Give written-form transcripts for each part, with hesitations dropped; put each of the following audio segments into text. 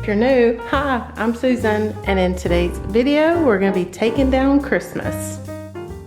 If you're new, hi, I'm Susan, and in today's video, we're going to be taking down Christmas.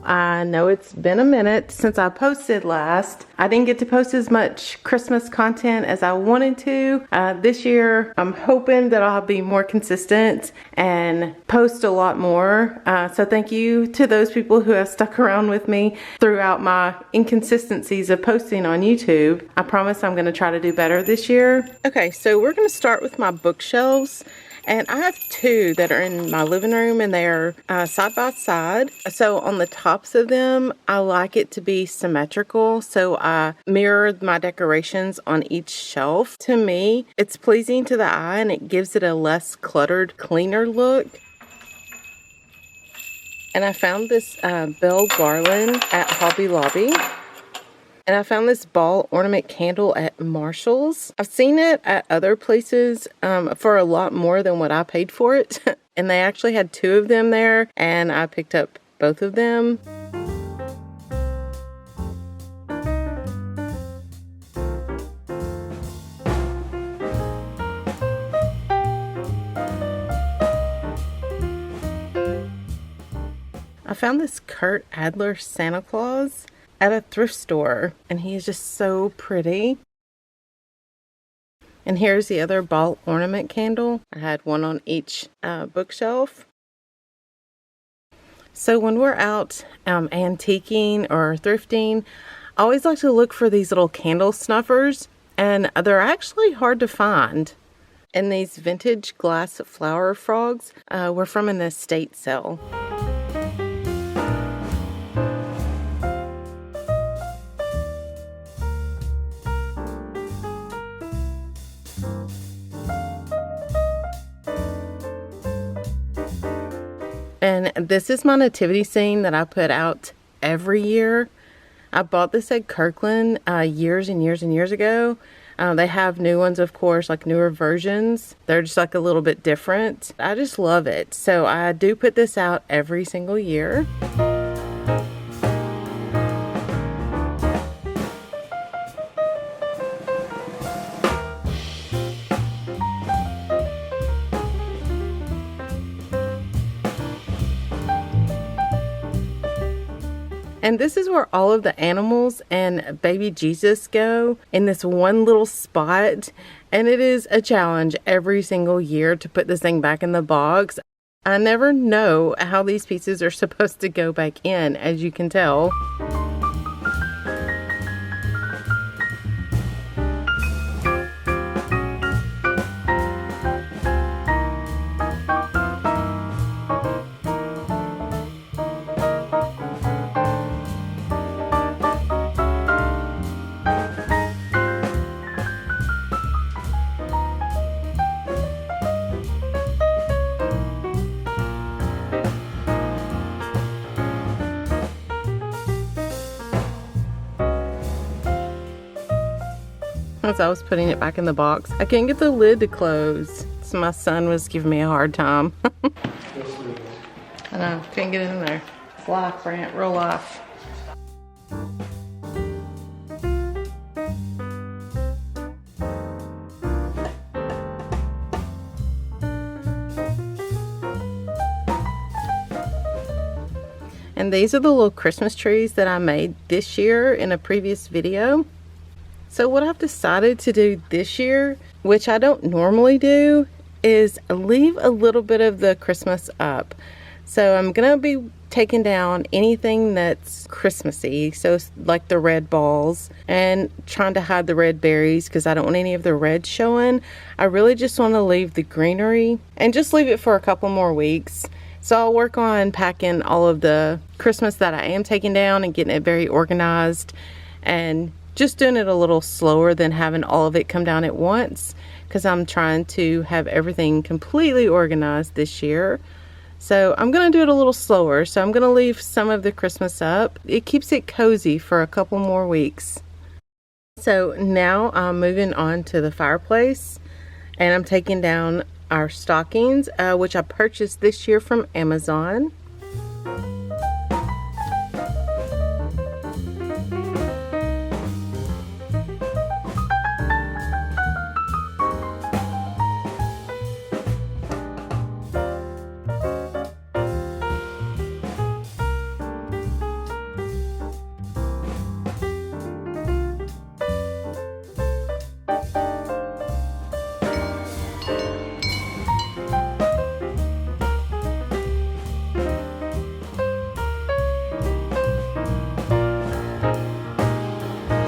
I know it's been a minute since I posted last. I didn't get to post as much Christmas content as I wanted to. This year, I'm hoping that I'll be more consistent and post a lot more. So thank you to those people who have stuck around with me throughout my inconsistencies of posting on YouTube. I promise I'm going to try to do better this year. Okay, so we're going to start with my bookshelves. And I have two that are in my living room, and they're side by side. So on the tops of them, I like it to be symmetrical. So I mirrored my decorations on each shelf. To me, it's pleasing to the eye and it gives it a less cluttered, cleaner look. And I found this bell garland at Hobby Lobby. And I found this ball ornament candle at Marshall's. I've seen it at other places for a lot more than what I paid for it. And they actually had two of them there, and I picked up both of them. I found this Kurt Adler Santa Claus at a thrift store, and he is just so pretty. And here's the other ball ornament candle. I had one on each bookshelf. So when we're out antiquing or thrifting, I always like to look for these little candle snuffers, and they're actually hard to find. And these vintage glass flower frogs were from an estate sale. And this is my nativity scene that I put out every year. I bought this at Kirkland years and years and years ago. They have new ones, of course, like newer versions. They're just like a little bit different. I just love it. So I do put this out every single year. And this is where all of the animals and baby Jesus go, in this one little spot. And it is a challenge every single year to put this thing back in the box. I never know how these pieces are supposed to go back in, as you can tell. As I was putting it back in the box, I couldn't get the lid to close, so my son was giving me a hard time. I know, couldn't get it in there. It's life, Brant, real life. And these are the little Christmas trees that I made this year in a previous video. So what I've decided to do this year, which I don't normally do, is leave a little bit of the Christmas up. So I'm going to be taking down anything that's Christmassy, so like the red balls, and trying to hide the red berries because I don't want any of the red showing. I really just want to leave the greenery and just leave it for a couple more weeks. So I'll work on packing all of the Christmas that I am taking down and getting it very organized, and just doing it a little slower than having all of it come down at once, because I'm trying to have everything completely organized this year. So I'm going to do it a little slower. So I'm going to leave some of the Christmas up. It keeps it cozy for a couple more weeks. So now I'm moving on to the fireplace, and I'm taking down our stockings, which I purchased this year from Amazon.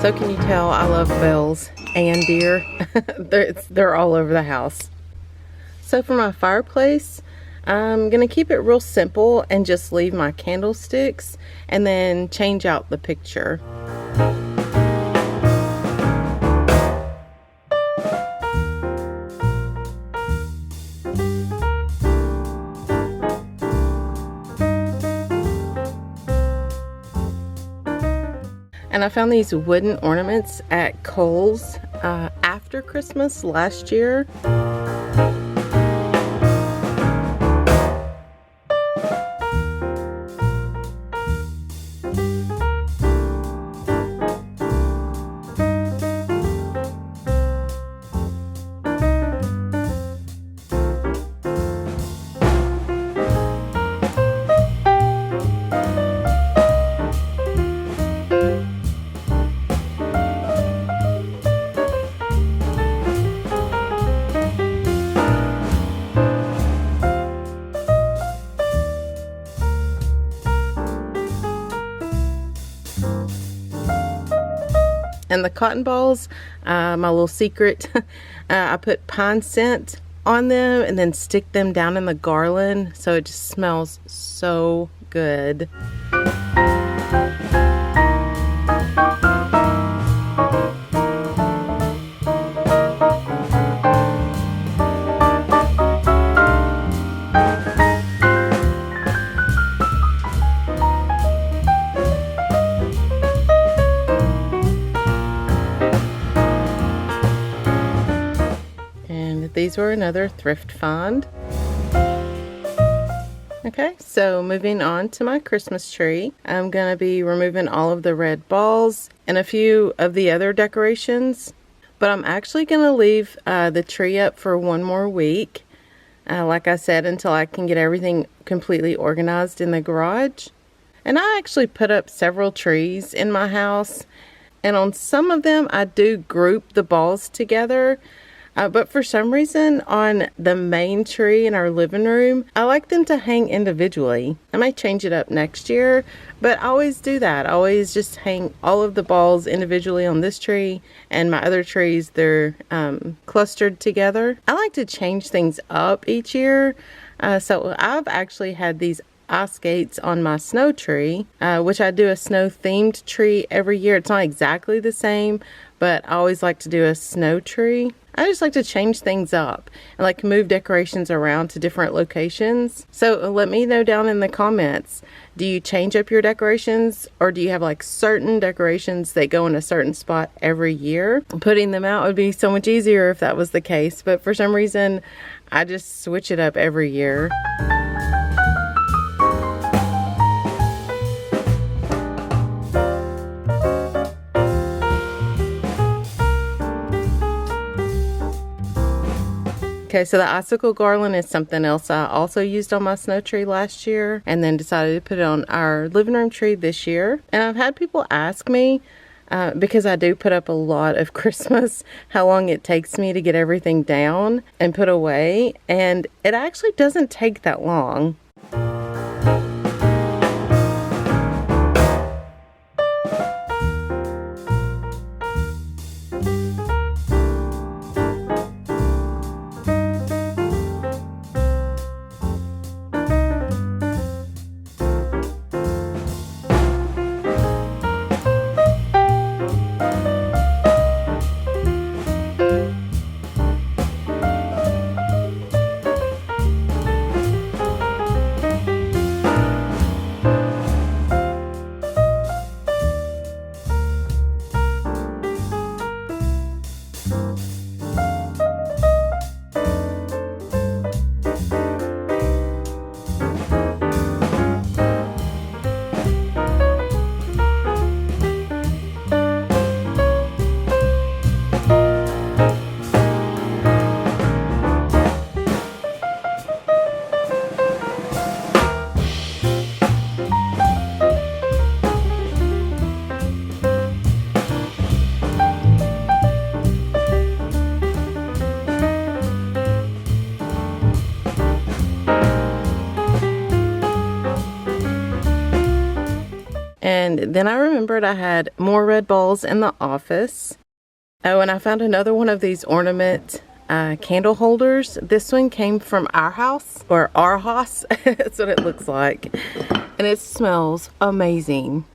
So can you tell I love bells and deer? They're all over the house. So for my fireplace, I'm gonna keep it real simple and just leave my candlesticks and then change out the picture. And I found these wooden ornaments at Kohl's after Christmas last year. And the cotton balls, my little secret, I put pine scent on them and then stick them down in the garland so it just smells so good. These were another thrift find. Okay, so moving on to my Christmas tree. I'm going to be removing all of the red balls and a few of the other decorations. But I'm actually going to leave the tree up for one more week. Like I said, until I can get everything completely organized in the garage. And I actually put up several trees in my house. And on some of them, I do group the balls together. But for some reason, on the main tree in our living room, I like them to hang individually. I might change it up next year, but I always do that. I always just hang all of the balls individually on this tree, and my other trees, they're clustered together. I like to change things up each year. So I've actually had these ice skates on my snow tree, which I do a snow themed tree every year. It's not exactly the same, but I always like to do a snow tree. I just like to change things up and like move decorations around to different locations. So let me know down in the comments, do you change up your decorations, or do you have like certain decorations that go in a certain spot every year? Putting them out would be so much easier if that was the case, but for some reason I just switch it up every year. Okay, so the icicle garland is something else I also used on my snow tree last year and then decided to put it on our living room tree this year. And I've had people ask me, because I do put up a lot of Christmas, how long it takes me to get everything down and put away. And it actually doesn't take that long. And then I remembered I had more red balls in the office. Oh, and I found another one of these ornament candle holders. This one came from our house, or our house. That's what it looks like. And it smells amazing.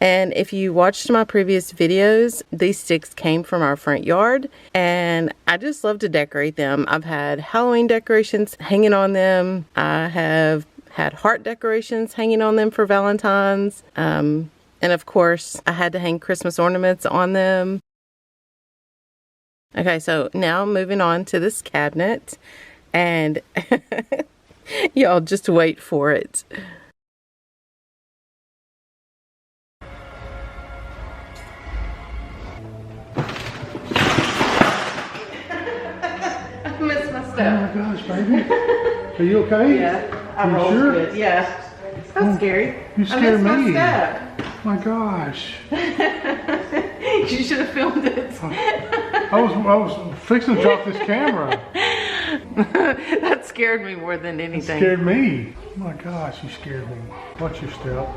And if you watched my previous videos, these sticks came from our front yard, and I just love to decorate them. I've had Halloween decorations hanging on them. I have had heart decorations hanging on them for Valentine's. And of course, I had to hang Christmas ornaments on them. Okay, so now moving on to this cabinet, and y'all just wait for it. I missed my stuff. Oh my gosh, baby. Are you okay? Yeah, I You rolled sure? good. Yeah. That's scary. You scared I missed me. my stuff. My gosh. You should have filmed it. I was fixing to drop this camera. That scared me more than It anything. scared me. Oh my gosh, you scared me. Watch your step.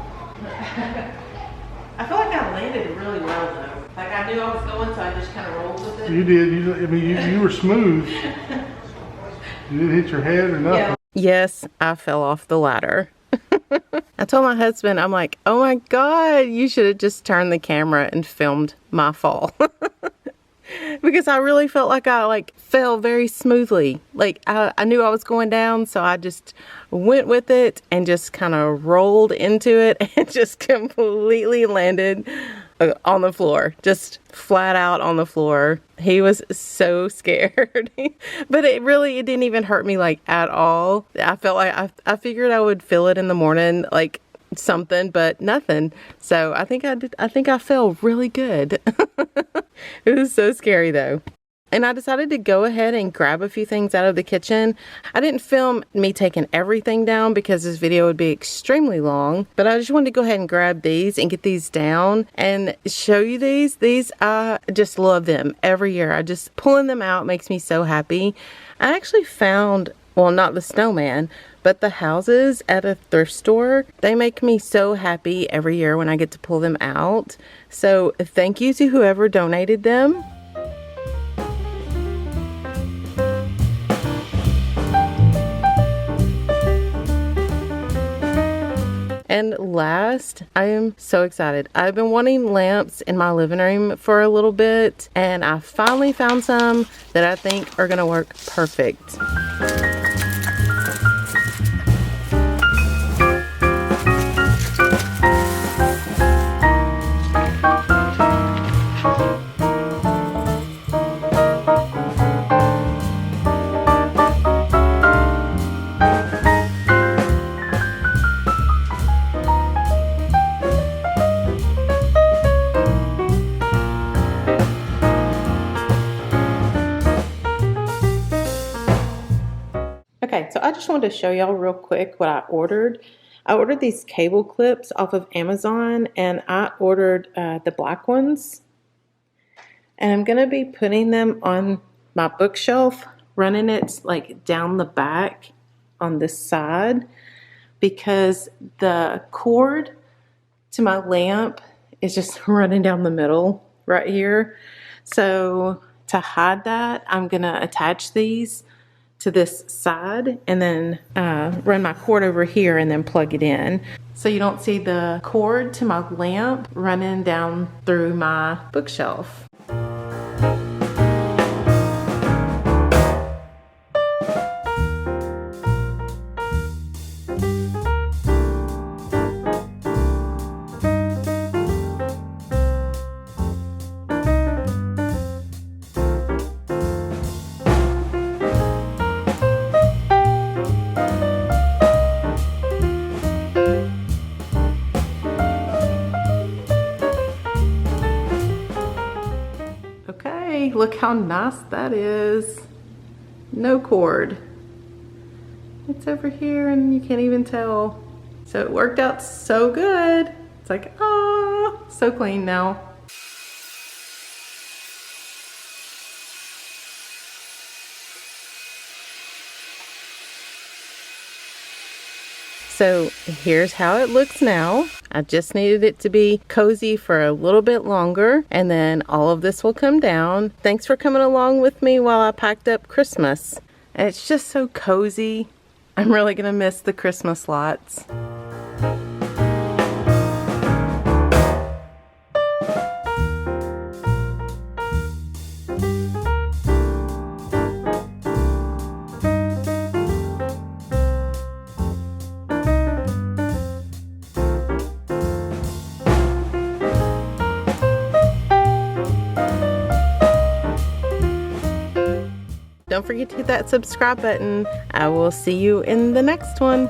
I feel like I landed really well though. Like I knew I was going, so I just kind of rolled with it. You did. You were smooth. You didn't hit your head or nothing. Yeah. Yes, I fell off the ladder. I told my husband, I'm like, oh my God, you should have just turned the camera and filmed my fall. Because I really felt like I fell very smoothly. Like I knew I was going down, so I just went with it and just kind of rolled into it and just completely landed on the floor, just flat out on the floor. He was so scared. But it didn't even hurt me like at all. I felt like I figured I would feel it in the morning, like something, but nothing. So I think I felt really good. It was so scary though. And I decided to go ahead and grab a few things out of the kitchen. I didn't film me taking everything down because this video would be extremely long, but I just wanted to go ahead and grab these and get these down and show you these. These, I just love them every year. I just pulling them out makes me so happy. I actually found, well, not the snowman, but the houses at a thrift store. They make me so happy every year when I get to pull them out. So thank you to whoever donated them. And last, I am so excited. I've been wanting lamps in my living room for a little bit, and I finally found some that I think are gonna work perfect. Okay, so I just wanted to show y'all real quick what I ordered. I ordered these cable clips off of Amazon, and I ordered the black ones. And I'm going to be putting them on my bookshelf, running it like down the back on this side, because the cord to my lamp is just running down the middle right here. So to hide that, I'm going to attach these to this side and then run my cord over here and then plug it in. So you don't see the cord to my lamp running down through my bookshelf. Okay, look how nice that is. No cord. It's over here and you can't even tell. So it worked out so good. It's like, ah, so clean now. So here's how it looks now. I just needed it to be cozy for a little bit longer, and then all of this will come down. Thanks for coming along with me while I packed up Christmas. And it's just so cozy. I'm really gonna miss the Christmas lights. Don't forget to hit that subscribe button. I will see you in the next one.